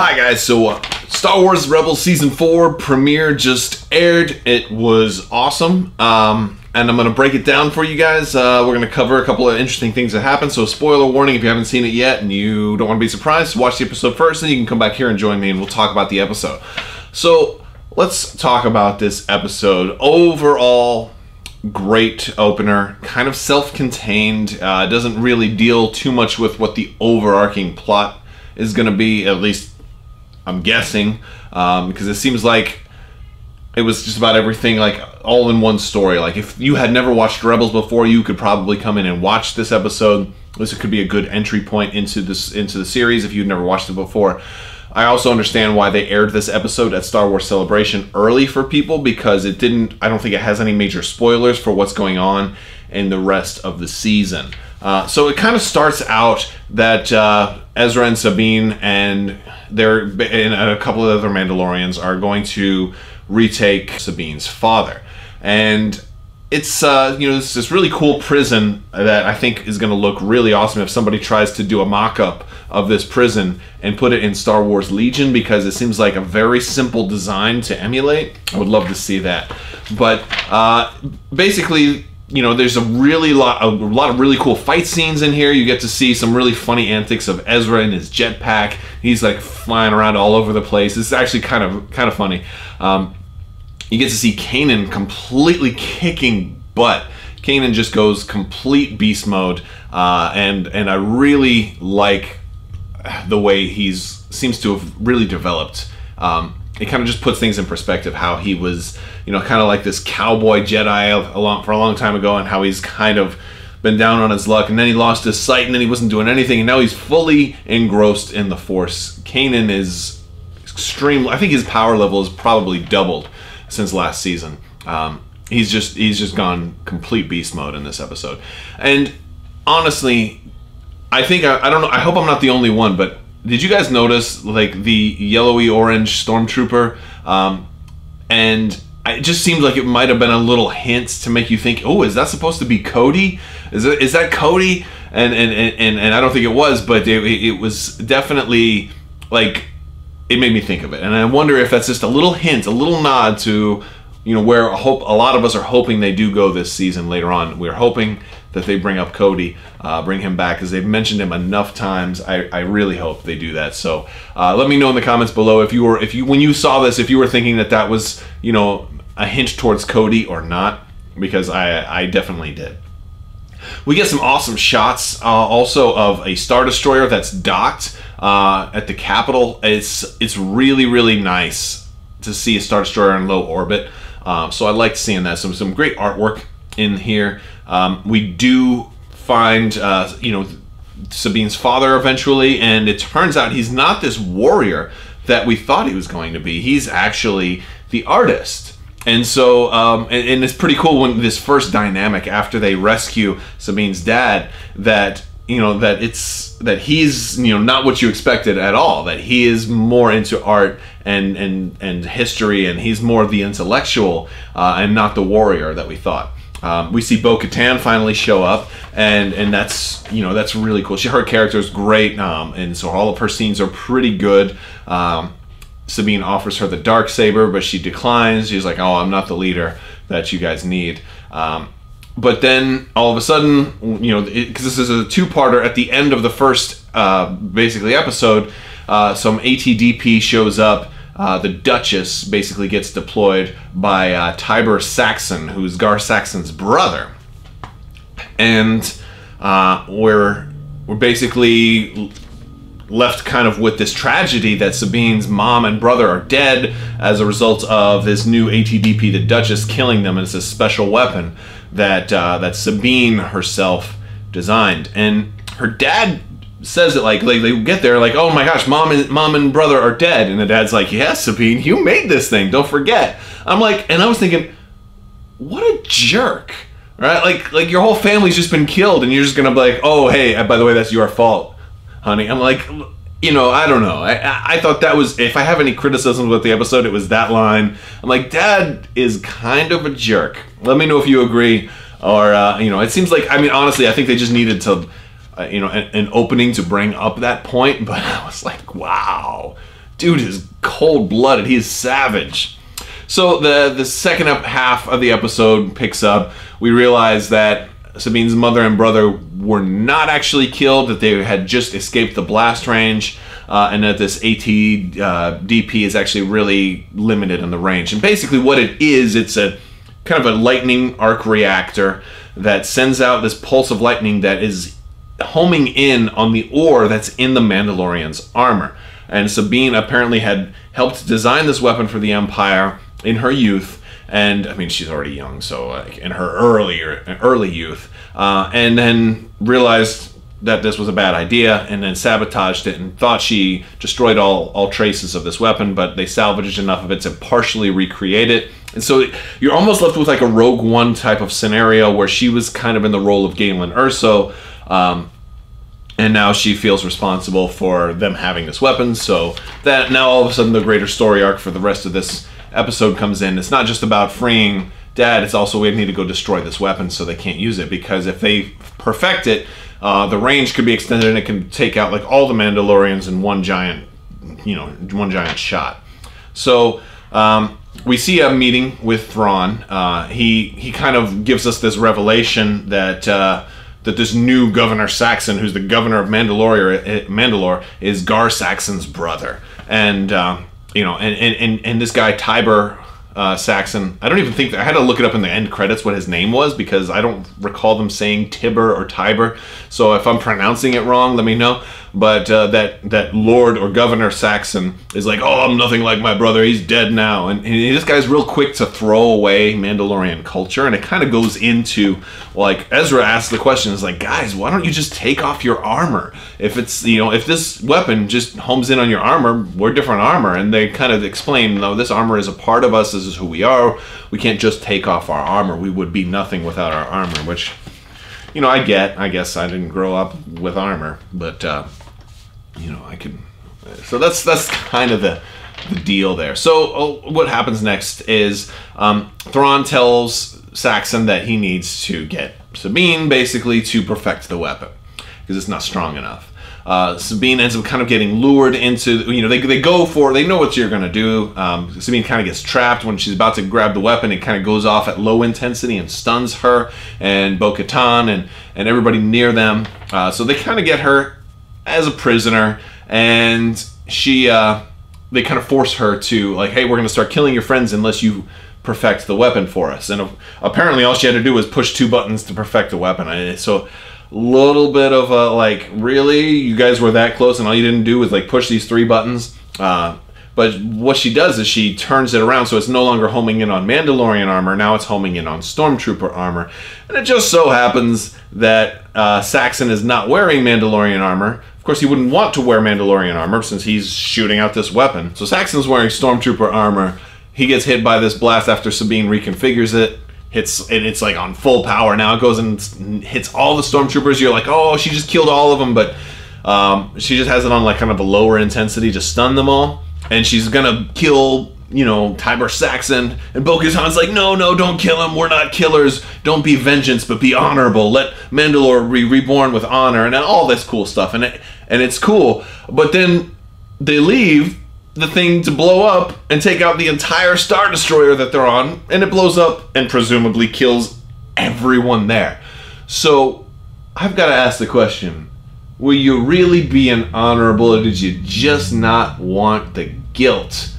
Hi guys, so Star Wars Rebels Season 4 premiere just aired. It was awesome, and I'm going to break it down for you guys. We're going to cover a couple of interesting things that happened, so spoiler warning if you haven't seen it yet and you don't want to be surprised, watch the episode first, and you can come back here and join me and we'll talk about the episode. So let's talk about this episode. Overall, great opener, kind of self-contained, doesn't really deal too much with what the overarching plot is going to be, at least I'm guessing, because it seems like it was just about everything, like all in one story. Like if you had never watched Rebels before, you could probably come in and watch this episode. This could be a good entry point into the series if you've never watched it before. I also understand why they aired this episode at Star Wars Celebration early for people, because I don't think it has any major spoilers for what's going on in the rest of the season. So it kind of starts out that Ezra and Sabine and a couple of other Mandalorians are going to retake Sabine's father, and it's it's this really cool prison that I think is going to look really awesome if somebody tries to do a mock-up of this prison and put it in Star Wars Legion, because it seems like a very simple design to emulate. I would love to see that. But basically, there's a lot of really cool fight scenes in here. You get to see some really funny antics of Ezra in his jetpack. He's like flying around all over the place. It's actually kind of funny. You get to see Kanan completely kicking butt. Kanan just goes complete beast mode, and I really like the way seems to have really developed. It kind of just puts things in perspective, how he was, kind of like this cowboy Jedi for a long time ago, and how he's kind of been down on his luck, and then he lost his sight, and then he wasn't doing anything, and now he's fully engrossed in the Force. Kanan is extremely, I think his power level has probably doubled since last season. He's just gone complete beast mode in this episode. And honestly, I think, I don't know, I hope I'm not the only one, but did you guys notice like the yellowy orange stormtrooper? And it just seemed like it might have been a little hint to make you think, oh, is that supposed to be Cody? Is that Cody? And I don't think it was, but it was definitely like, it made me think of it. And I wonder if that's just a little hint, a little nod to, where a lot of us are hoping they do go this season later on. We're hoping that they bring up Cody, bring him back, because they've mentioned him enough times. I really hope they do that. So let me know in the comments below when you saw this, if you were thinking that was, a hint towards Cody or not, because I definitely did. We get some awesome shots also of a Star Destroyer that's docked at the Capitol. It's really, really nice to see a Star Destroyer in low orbit. So I liked seeing that. Some great artwork in here. We do find, Sabine's father eventually, and it turns out he's not this warrior that we thought he was going to be. He's actually the artist. And so, and it's pretty cool when this first dynamic after they rescue Sabine's dad, that that he's not what you expected at all. That he is more into art and history, and he's more the intellectual and not the warrior that we thought. We see Bo-Katan finally show up, and that's that's really cool. Her character is great, and so all of her scenes are pretty good. Sabine offers her the Darksaber, but she declines. She's like, "Oh, I'm not the leader that you guys need." But then all of a sudden, because this is a two-parter, at the end of the first basically episode, some ATDP shows up. The Duchess basically gets deployed by Tiber Saxon, who's Gar Saxon's brother, and we're basically left kind of with this tragedy that Sabine's mom and brother are dead as a result of this new ATDP, the Duchess, killing them. And it's a special weapon that Sabine herself designed. And her dad says it like they get there like, oh my gosh, mom and brother are dead. And the dad's like, yes, Sabine, you made this thing, don't forget. I'm like, and I was thinking, what a jerk, right? Like your whole family's just been killed, and you're just gonna be like, oh hey, by the way, that's your fault, honey. I'm like, I don't know. I thought that was, if I have any criticisms with the episode, it was that line. I'm like, Dad is kind of a jerk. Let me know if you agree, or it seems like, honestly, I think they just needed to, an opening to bring up that point. But I was like, wow, dude is cold-blooded. He is savage. So the second half of the episode picks up. We realize that Sabine's mother and brother were not actually killed, that they had just escaped the blast range, and that this ATDP is actually really limited in the range. And basically what it is, it's a kind of a lightning arc reactor that sends out this pulse of lightning that is homing in on the ore that's in the Mandalorian's armor. And Sabine apparently had helped design this weapon for the Empire in her youth, and I mean she's already young, so in her early youth, and then realized that this was a bad idea, and then sabotaged it, and thought she destroyed all traces of this weapon, but they salvaged enough of it to partially recreate it. And so you're almost left with like a Rogue One type of scenario where she was kind of in the role of Galen Erso, and now she feels responsible for them having this weapon. So that now all of a sudden the greater story arc for the rest of this episode comes in. It's not just about freeing Dad, it's also we need to go destroy this weapon so they can't use it, because if they perfect it, the range could be extended and it can take out like all the Mandalorians in one giant shot. So we see a meeting with Thrawn. He kind of gives us this revelation that that this new Governor Saxon, who's the governor of Mandalore, is Gar Saxon's brother, and and this guy Tiber Saxon, I don't even think I had to look it up in the end credits what his name was, because I don't recall them saying Tiber or Tiber. So if I'm pronouncing it wrong, let me know. But that Lord or Governor Saxon is like, oh, I'm nothing like my brother. He's dead now. And this guy's real quick to throw away Mandalorian culture. And it kind of goes into, like, Ezra asks the question, is like, guys, why don't you just take off your armor? If it's, if this weapon just homes in on your armor, we're different armor. And they kind of explain, no, this armor is a part of us. This is who we are. We can't just take off our armor. We would be nothing without our armor, which, I guess I didn't grow up with armor, but, I could. So that's kind of the deal there. So what happens next is Thrawn tells Saxon that he needs to get Sabine basically to perfect the weapon because it's not strong enough. Sabine ends up kind of getting lured into, they know what you're going to do. Sabine kind of gets trapped when she's about to grab the weapon. It kind of goes off at low intensity and stuns her and Bo-Katan and everybody near them. So they kind of get her as a prisoner, and they kind of force her to, like, hey, we're going to start killing your friends unless you perfect the weapon for us. And apparently all she had to do was push 2 buttons to perfect the weapon. So little bit of a, like, really? You guys were that close and all you didn't do was, like, push these 3 buttons? But what she does is she turns it around so it's no longer homing in on Mandalorian armor, now it's homing in on Stormtrooper armor. And it just so happens that Saxon is not wearing Mandalorian armor. Of course, he wouldn't want to wear Mandalorian armor since he's shooting out this weapon. So Saxon's wearing Stormtrooper armor. He gets hit by this blast after Sabine reconfigures it. It's like on full power now. It goes and hits all the Stormtroopers. You're like, oh, she just killed all of them, but she just has it on like kind of a lower intensity to stun them all. And she's gonna kill, Tiber Saxon. And Bo-Katan's like, no, don't kill him. We're not killers. Don't be vengeance, but be honorable. Let Mandalore be reborn with honor and all this cool stuff. And it's cool. But then they leave the thing to blow up and take out the entire Star Destroyer that they're on. And it blows up and presumably kills everyone there. So I've got to ask the question. Were you really being honorable, or did you just not want the guilt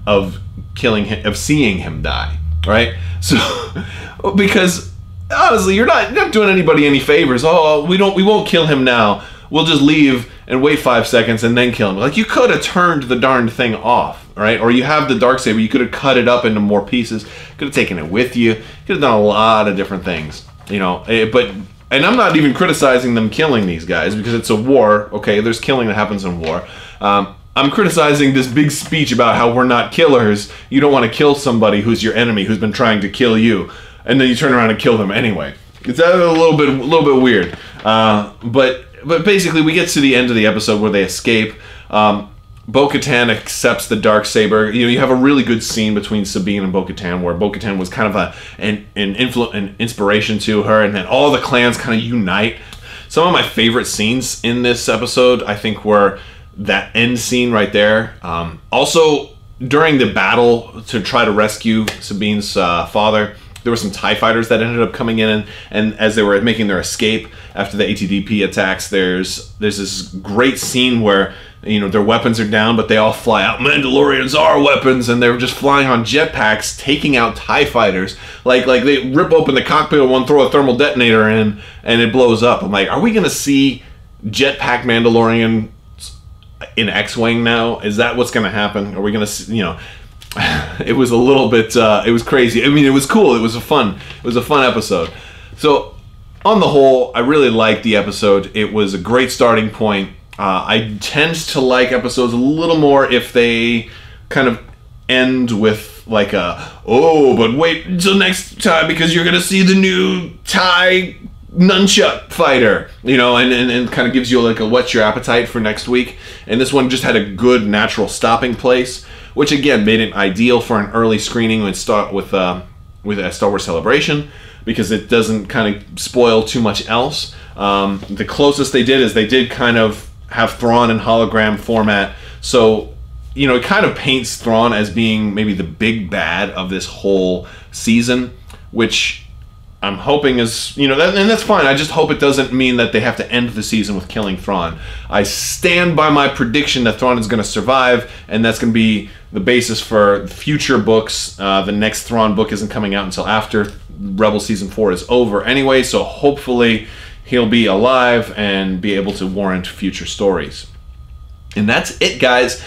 of killing him, of seeing him die, right? So, because honestly, you're not doing anybody any favors. Oh, we won't kill him now. We'll just leave and wait 5 seconds and then kill him. Like, you could have turned the darned thing off, right? Or you have the Darksaber, you could have cut it up into more pieces, could have taken it with you, could have done a lot of different things, And I'm not even criticizing them killing these guys because it's a war. Okay, there's killing that happens in war. I'm criticizing this big speech about how we're not killers. You don't want to kill somebody who's your enemy, who's been trying to kill you, and then you turn around and kill them anyway. It's a little bit weird. But basically, we get to the end of the episode where they escape. Bo-Katan accepts the Darksaber. You have a really good scene between Sabine and Bo-Katan where Bo-Katan was kind of an inspiration to her, and then all the clans kind of unite. Some of my favorite scenes in this episode, I think, were that end scene right there. Also, during the battle to try to rescue Sabine's father, there were some TIE fighters that ended up coming in, and as they were making their escape after the ATDP attacks, there's this great scene where, you know, their weapons are down, but they all fly out. Mandalorians are weapons, and they're just flying on jetpacks, taking out TIE fighters. Like they rip open the cockpit of one, throw a thermal detonator in, and it blows up. I'm like, are we gonna see jetpack Mandalorian in X-Wing now? Is that what's gonna happen? Are we gonna see, you know? It was a little bit, it was crazy. I mean, it was cool. It was a fun episode. So, on the whole, I really liked the episode. It was a great starting point. I tend to like episodes a little more if they kind of end with like a, oh, but wait until next time because you're gonna see the new TIE nunchuck fighter, you know, and kind of gives you like a whet your appetite for next week. And this one just had a good natural stopping place, which again made it ideal for an early screening with a Star Wars Celebration, because it doesn't kind of spoil too much else. The closest they did is they did kind of have Thrawn in hologram format, so you know it kind of paints Thrawn as being maybe the big bad of this whole season, which I'm hoping is, you know, and that's fine. I just hope it doesn't mean that they have to end the season with killing Thrawn. I stand by my prediction that Thrawn is going to survive, and that's going to be the basis for future books. The next Thrawn book isn't coming out until after Rebel Season 4 is over anyway, so hopefully he'll be alive and be able to warrant future stories. And that's it, guys.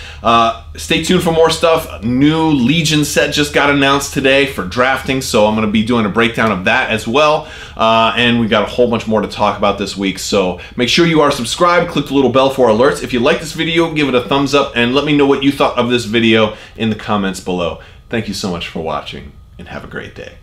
Stay tuned for more stuff. New Legion set just got announced today for drafting, so I'm going to be doing a breakdown of that as well. And we got a whole bunch more to talk about this week, so make sure you are subscribed. Click the little bell for alerts. If you like this video, give it a thumbs up, and let me know what you thought of this video in the comments below. Thank you so much for watching, and have a great day.